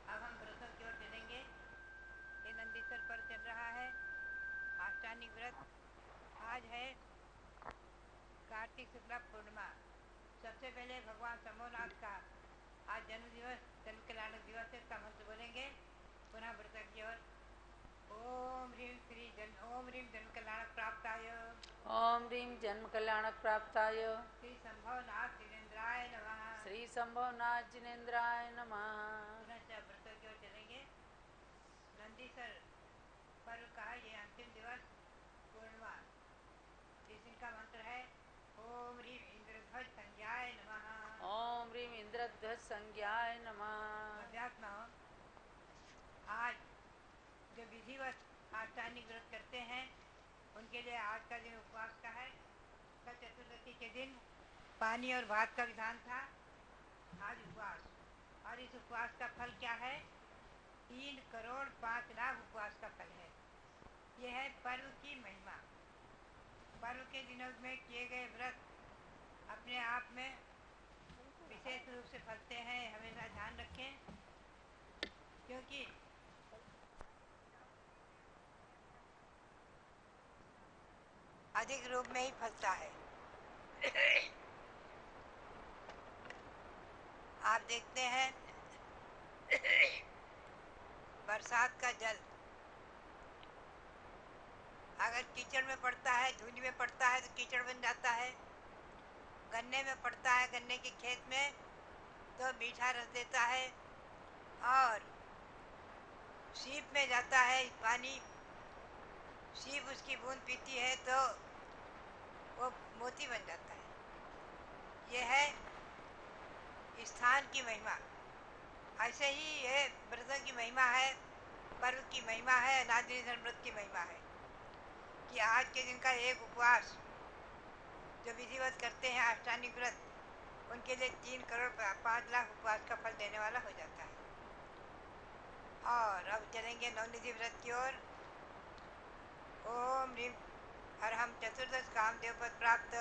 अब हम व्रतों की ओर चलेंगे। ये नंदीश्वर पर चल रहा है आष्टानी व्रत। आज है कार्तिक शुक्ला पूर्णिमा। सबसे पहले भगवान शंभुनाथ का आज जन्म दिवस, जन्म कल्याणक दिवस है। इसका मंत्र बोलेंगे पुनः व्रत की ओर। ओम ह्रीं जन्म कल्याणक प्राप्ताय। ओम ह्रीं जन्म कल्याणक प्राप्ताय। श्री शंभुनाथ जिनेन्द्राय नमः। श्री शंभुनाथ जिनेन्द्राय नमः। पुनः व्रत की ओर चलेंगे। नंदीश्वर पर्व का ये अंतिम दिवस पूर्णिमा। इस दिन का मंत्र है ओम ह्रीं इंद्रध्वज संज्ञाय नमः। ओम ह्रीं इंद्रध्वज संज्ञाय नमः। अध्यात्म आज जो विधिवत आष्टानी व्रत करते हैं उनके लिए आज का दिन उपवास का है। कल चतुर्दशी के दिन पानी और भात का विधान था, आज उपवास। और इस उपवास का फल क्या है? 3 करोड़ 5 लाख उपवास का फल है। यह है पर्व की महिमा। पर्व के दिनों में किए गए व्रत अपने आप में विशेष रूप से फलते हैं, हमेशा ध्यान रखें, क्योंकि अधिक रूप में ही फलता है। देखते हैं बरसात का जल अगर कीचड़ में पड़ता है, धूल में पड़ता है तो कीचड़ बन जाता है। गन्ने में पड़ता है, गन्ने के खेत में तो मीठा रस देता है। और सीप में जाता है पानी, सीप उसकी बूंद पीती है तो वो मोती बन जाता है। यह है स्थान की महिमा। ऐसे ही ये व्रतों की महिमा है, पर्व की महिमा है, अनादि व्रत की महिमा है कि आज के दिन का एक उपवास जो विधिवत करते हैं अष्टांगिक व्रत, उनके लिए 3 करोड़ 5 लाख उपवास का फल देने वाला हो जाता है। और अब चलेंगे नवनिधि व्रत की ओर। ओम ह्रीम हरहम चतुर्दश कामदेव पद प्राप्त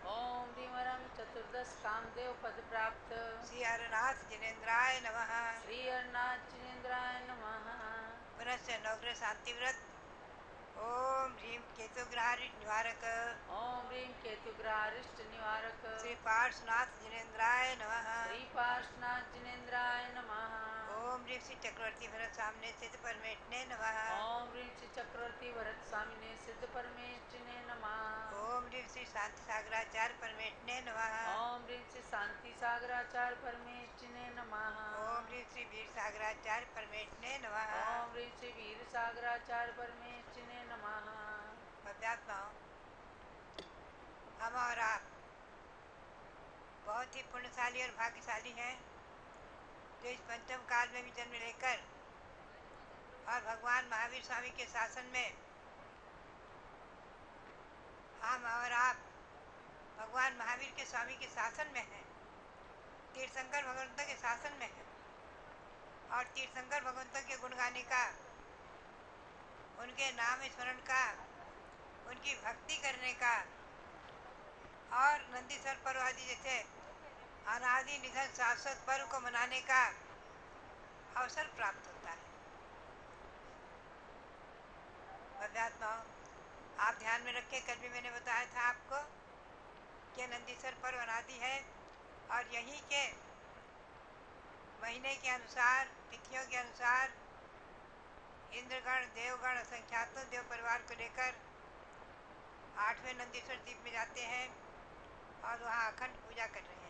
ओम भीमरम चतुर्दश कामदेव पद प्राप्त श्री हरनाथ जिनेन्द्राय नमः। श्री अरुणाथ जिनेन्द्राय नमः। पुनश्च नवग्रह शांति व्रत। ओम ह्रीम केतुग्रहारि निवारक ओम ह्रीं केतुग्रहारिष्ट निवारक श्री पार्श्वनाथ जिनेन्द्राय नमः। श्री पार्श्वनाथ जिनेन्द्राय नमः। ओम ह्रीम श्री चक्रवर्ती भरत सामने स्थित परमेष्ठिने नमः। ओम ह्रीं श्री चक्रवर्ती भरत स्वामिने सिद्ध परमेष्ठिने नमः। ओम ह्रीम श्री शांति सागराचार्य परमेष्ठिने नमः। ओम ह्रीं श्री शांति सागराचार्य परमेष्ठिने नमः। ओम ह्रीम श्री वीर सागराचार्य परमेष्ठिने नमः। ओम ह्रीं श्री वीर सागराचार्य परमेष्ठिने नमः। अध्यात्माओं, हम और आप बहुत ही पुण्यशाली और भाग्यशाली हैं जो इस पंचम काल में भी जन्म लेकर और भगवान महावीर स्वामी के शासन में हम और आप भगवान महावीर के स्वामी के शासन में हैं, तीर्थंकर भगवंतों के शासन में हैं। और तीर्थंकर भगवंतों के गुण गाने का, उनके नाम स्मरण का, उनकी भक्ति करने का और नंदीश्वर पर्व आदि जैसे अनादि निधन शाश्वत पर्व को मनाने का अवसर प्राप्त होता है। अध्यात्माओं, आप ध्यान में रखें, कल भी मैंने बताया था आपको कि नंदीश्वर पर्व अनादि है और यहीं के महीने के अनुसार, तिथियों के अनुसार इंद्रगण, देवगण, असंख्यातों देव परिवार को लेकर 8वें नंदीश्वर द्वीप में जाते हैं और वहाँ अखंड पूजा कर रहे हैं।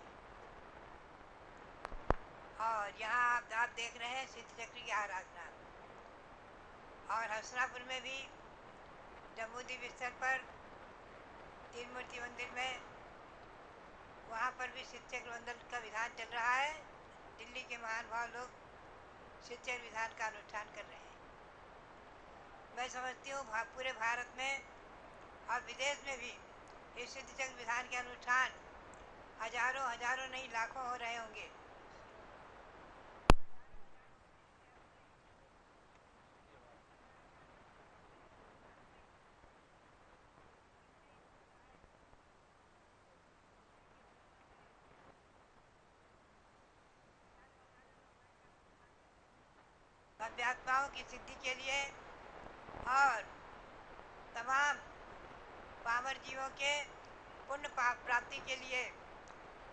और यहाँ आप देख रहे हैं सिद्ध चक्र की आराधना। और हसनापुर में भी जम्बूद्वीप स्तर पर 3 मूर्ति मंदिर में वहाँ पर भी सिद्ध चक्र वंदन का विधान चल रहा है। दिल्ली के महान भाव लोग सिद्ध चक्र विधान का अनुष्ठान कर रहे हैं। मैं समझती हूँ पूरे भारत में और विदेश में भी इस सिद्ध चक्र विधान के अनुष्ठान हजारों नहीं लाखों हो रहे होंगे। अध्यात्माओं की सिद्धि के लिए और तमाम पामर जीवों के पुण्य प्राप्ति के लिए,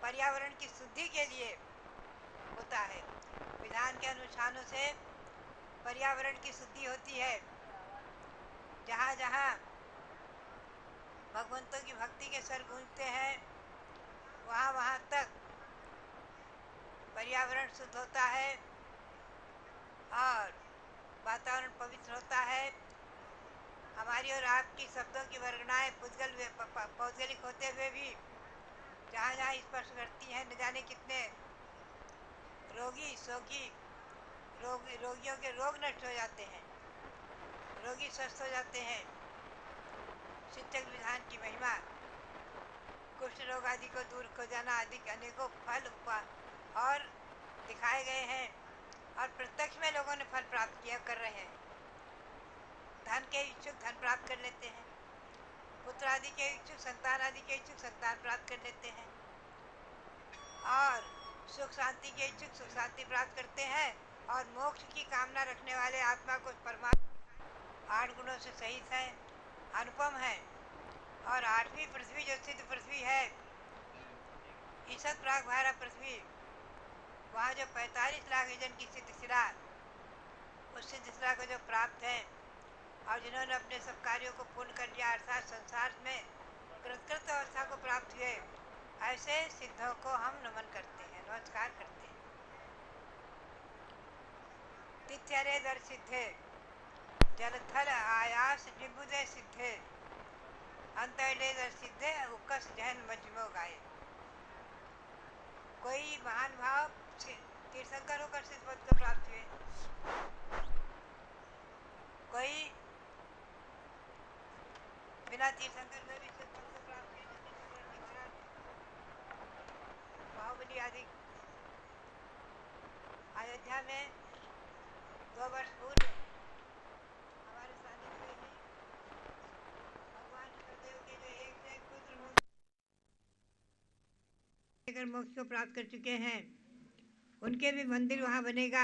पर्यावरण की शुद्धि के लिए होता है। विधान के अनुष्ठानों से पर्यावरण की शुद्धि होती है। जहाँ जहाँ भगवंतों की भक्ति के स्वर गूंजते हैं, वहाँ वहाँ तक पर्यावरण शुद्ध होता है और वातावरण पवित्र होता है। हमारी और आपकी शब्दों की वर्गनाएँ पौद्गलिक होते हुए भी जहाँ जहाँ स्पर्श करती हैं, न जाने कितने रोगियों के रोग नष्ट हो जाते हैं, रोगी स्वस्थ हो जाते हैं। सिद्ध चक्र विधान की महिमा, कुष्ठ रोग आदि को दूर हो जाना आदि अनेकों फल और दिखाए गए हैं और प्रत्यक्ष में लोगों ने फल प्राप्त कर रहे हैं। धन के इच्छुक धन प्राप्त कर लेते हैं, पुत्र आदि के इच्छुक, संतान आदि के इच्छुक संतान प्राप्त कर लेते हैं और सुख शांति के इच्छुक सुख शांति प्राप्त करते हैं। और मोक्ष की कामना रखने वाले आत्मा को परमात्मा 8 गुणों से सहित है, अनुपम है। और 8वीं पृथ्वी जो सिद्ध पृथ्वी है, ईसत प्राग भारा पृथ्वी, वहाँ जो 45 लाख योजन की सिद्धशिला, उस सिद्धशिला को जो प्राप्त है और जिन्होंने अपने सब कार्यों को पूर्ण कर लिया अर्थात संसार में कृतकृत अवस्था को प्राप्त हुए, ऐसे सिद्धों को हम नमन करते हैं, नमस्कार करते हैं। तिथ्यरे दर सिद्धे जलथल आयास निबुदे सिद्धे अंतले दर सिद्धे उकस जहन मजमो गाए। कोई महान भाव तीर्थंकर होकर सिद्ध पद को प्राप्त हुए, कोई बिना तीर्थंकर में भी सिद्ध पद को प्राप्त हुए, जैसे चक्रवर्ती महाराज बाहुबली आदि। अयोध्या में 2 वर्ष पूर्व हमारे सानिध्य में ही भगवान ऋषभदेव के जो एक से एक पुत्र लेकर मोक्ष को प्राप्त कर चुके हैं, उनके भी मंदिर वहाँ बनेगा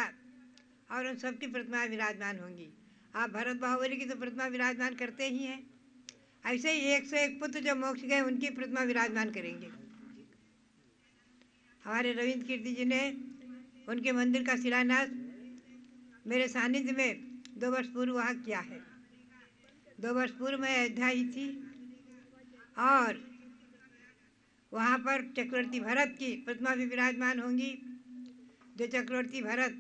और उन सबकी प्रतिमा विराजमान होंगी। आप भरत बाहुबली की तो प्रतिमा विराजमान करते ही हैं, ऐसे ही एक से एक पुत्र जो मोक्ष गए उनकी प्रतिमा विराजमान करेंगे। हमारे रविंद्र कीर्ति जी ने उनके मंदिर का शिलान्यास मेरे सानिध्य में 2 वर्ष पूर्व वहाँ किया है। 2 वर्ष पूर्व मैं अयोध्या ही थी और वहाँ पर चक्रवर्ती भरत की प्रतिमा भी विराजमान होंगी। जो चक्रवर्ती भरत,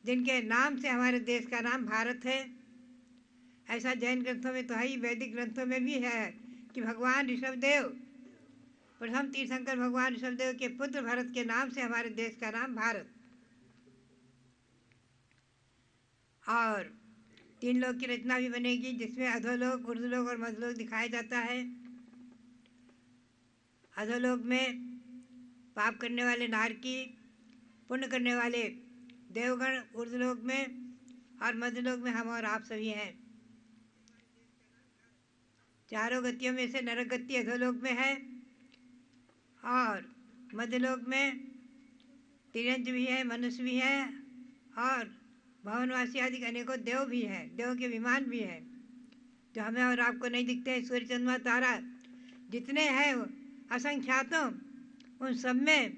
जिनके नाम से हमारे देश का नाम भारत है, ऐसा जैन ग्रंथों में तो है ही, वैदिक ग्रंथों में भी है कि भगवान ऋषभदेव, प्रथम तीर्थंकर भगवान ऋषभदेव के पुत्र भरत के नाम से हमारे देश का नाम भारत। और 3 लोक की रचना भी बनेगी, जिसमें अधोलोक, ऊर्ध्वलोक और मध्यलोक दिखाया जाता है। अधोलोक में पाप करने वाले नारकी, पुण्य करने वाले देवगण ऊर्ध्वलोक में, और मध्यलोक में हम और आप सभी हैं। 4 गतियों में से नरक गति अधोलोक में है और मध्यलोक में तिरंज भी है, मनुष्य भी है और भवनवासी आदि अनेकों देव भी हैं, देव के विमान भी हैं जो हमें और आपको नहीं दिखते हैं। सूर्य चंद्रमा तारा जितने हैं असंख्यातों, उन सब में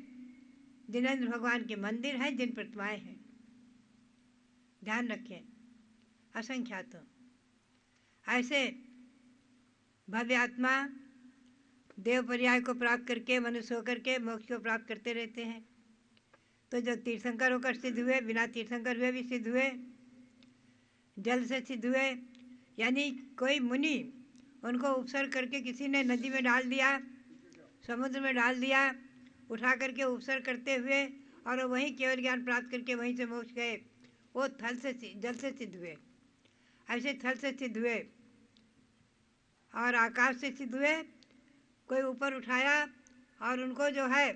जिनेंद्र भगवान के मंदिर हैं, जिन प्रतिमाएं हैं, ध्यान रखें, असंख्यातों। ऐसे भव्य आत्मा देव पर्याय को प्राप्त करके मनुष्य होकर के मोक्ष को प्राप्त करते रहते हैं। तो जो तीर्थंकर होकर सिद्ध हुए, बिना तीर्थंकर हुए भी सिद्ध हुए, जल से सिद्ध हुए, यानी कोई मुनि उनको उपसर्ग करके किसी ने नदी में डाल दिया, समुद्र में डाल दिया, उठा करके उपसर्ग करते हुए और वहीं केवल ज्ञान प्राप्त करके वहीं से मोक्ष गए, वो थल से जल से सिद्ध हुए। ऐसे थल से सिद्ध हुए और आकाश से सिद्ध हुए। कोई ऊपर उठाया और उनको जो है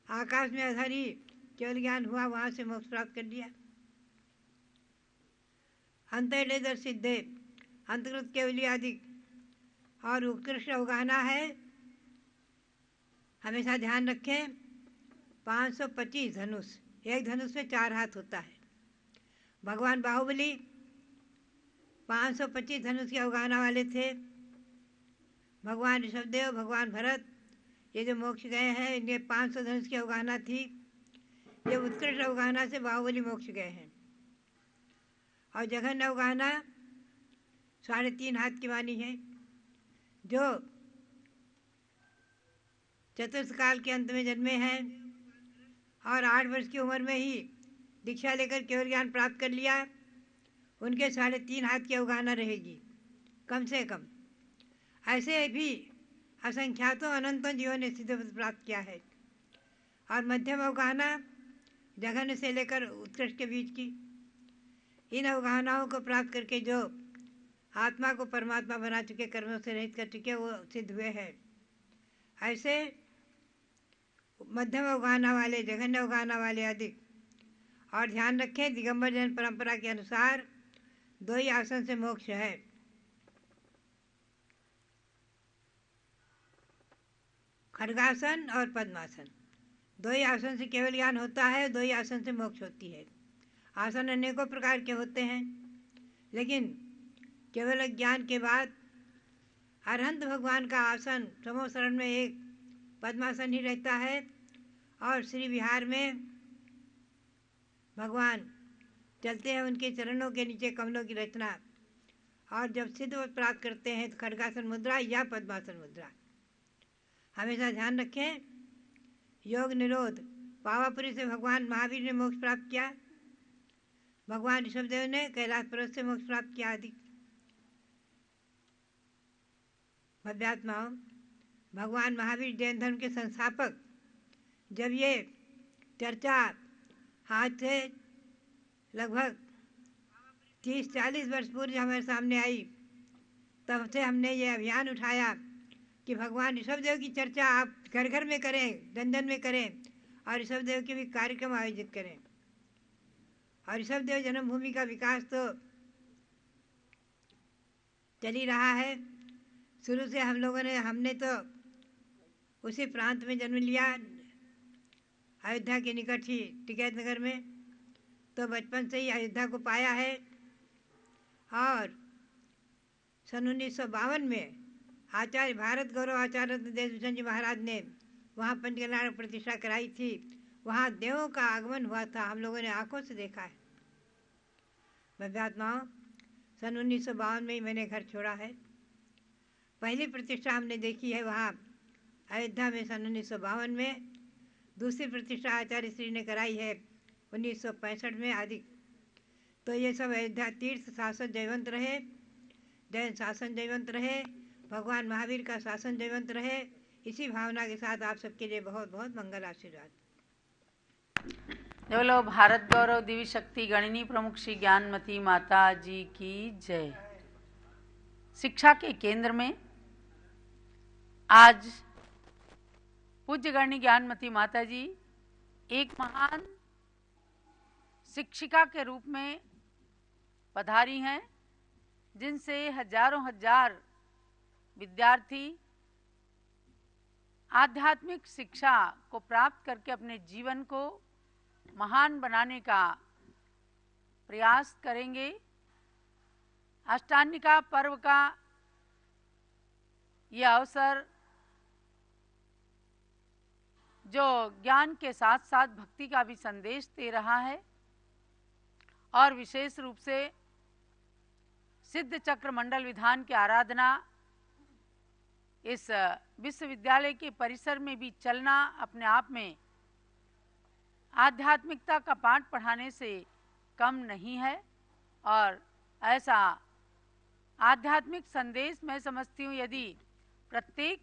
आकाश में अधर ही केवल ज्ञान हुआ, वहाँ से मोक्ष प्राप्त कर लिया। अंतर्लेदर सिद्धे, अंतकृत केवली आदि और उत्कृष्ट अवगाहना है। हमेशा ध्यान रखें, 525 धनुष, एक धनुष में 4 हाथ होता है। भगवान बाहुबली 525 धनुष की अवगाहना वाले थे। भगवान ऋषभदेव, भगवान भरत, ये जो मोक्ष गए हैं, इनके 500 धनुष की अवगाहना थी। ये उत्कृष्ट अवगाहना से बाहुबली मोक्ष गए हैं। और जघन्य अवगाहना 3.5 हाथ की वाणी है, जो चतुर्थ काल के अंत में जन्मे हैं और 8 वर्ष की उम्र में ही दीक्षा लेकर केवल ज्ञान प्राप्त कर लिया। उनके 3.5 हाथ की अवगाहना रहेगी कम से कम। ऐसे भी असंख्यातों अनंतों जीवों ने सिद्ध प्राप्त किया है। और मध्यम अवगाहना जघन्य से लेकर उत्कृष्ट के बीच की, इन अवगाहनाओं को प्राप्त करके जो आत्मा को परमात्मा बना चुके, कर्मों से रहित कर चुके, वो सिद्ध हुए हैं। ऐसे मध्यम अवगाहना वाले, जघन्य अवगाहना वाले अधिक। और ध्यान रखें, दिगंबर जैन परंपरा के अनुसार 2 ही आसन से मोक्ष है। खड्गासन और पद्मासन, 2 ही आसन से केवल ज्ञान होता है, 2 ही आसन से मोक्ष होती है। आसन अनेकों प्रकार के होते हैं, लेकिन केवल ज्ञान के बाद अरहंत भगवान का आसन समो शरण में एक पद्मासन ही रहता है। और श्री विहार में भगवान चलते हैं, उनके चरणों के नीचे कमलों की रचना। और जब सिद्ध प्राप्त करते हैं तो खड्गासन मुद्रा या पद्मासन मुद्रा। हमेशा ध्यान रखें, योग निरोध पावापुरी से भगवान महावीर ने मोक्ष प्राप्त किया, भगवान ऋषभदेव ने कैलाश पर्वत से मोक्ष प्राप्त किया आदि। भव्यात्माओं, भगवान महावीर जैन धर्म के संस्थापक, जब ये चर्चा आज से लगभग 30-40 वर्ष पूर्व हमारे सामने आई, तब से हमने ये अभियान उठाया कि भगवान ऋषभदेव की चर्चा आप घर घर में करें, जन जन में करें, और ऋषभदेव के भी कार्यक्रम आयोजित करें। और ऋषभदेव जन्मभूमि का विकास तो चल ही रहा है। शुरू से हमने तो उसी प्रांत में जन्म लिया, अयोध्या के निकट ही टिकैत नगर में, तो बचपन से ही अयोध्या को पाया है। और सन 1952 में आचार्य भारत गौरव आचार्य देशभूषण जी महाराज ने वहाँ पंचकल्याण प्रतिष्ठा कराई थी। वहाँ देवों का आगमन हुआ था, हम लोगों ने आंखों से देखा है। भव्यात्माओं, सन 1952 में ही मैंने घर छोड़ा है। पहली प्रतिष्ठा हमने देखी है वहाँ अयोध्या में सन 1952 में। दूसरी प्रतिष्ठा आचार्य श्री ने कराई है 1965 में आदि। तो ये सब अयोध्या तीर्थ शासन जयवंत रहे, जैन शासन जयवंत रहे, भगवान महावीर का शासन जयवंत रहे। इसी भावना के साथ आप सबके लिए बहुत बहुत मंगल आशीर्वाद। बोलो भारत गौरव दिव्य शक्ति गणिनी प्रमुख श्री ज्ञानमती माता जी की जय। शिक्षा के केंद्र में आज पूज्य गणनी ज्ञानमती माता जी एक महान शिक्षिका के रूप में पधारी हैं, जिनसे हजारों हजार विद्यार्थी आध्यात्मिक शिक्षा को प्राप्त करके अपने जीवन को महान बनाने का प्रयास करेंगे। अष्टांगिका पर्व का यह अवसर जो ज्ञान के साथ साथ भक्ति का भी संदेश दे रहा है, और विशेष रूप से सिद्ध चक्र मंडल विधान की आराधना इस विश्वविद्यालय के परिसर में भी चलना अपने आप में आध्यात्मिकता का पाठ पढ़ाने से कम नहीं है। और ऐसा आध्यात्मिक संदेश मैं समझती हूँ, यदि प्रत्येक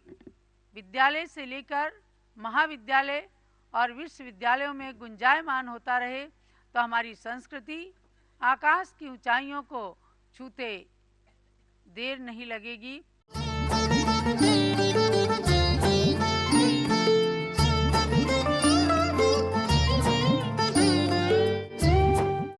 विद्यालय से लेकर महाविद्यालय और विश्वविद्यालयों में गुंजायमान होता रहे तो हमारी संस्कृति आकाश की ऊंचाइयों को छूते देर नहीं लगेगी।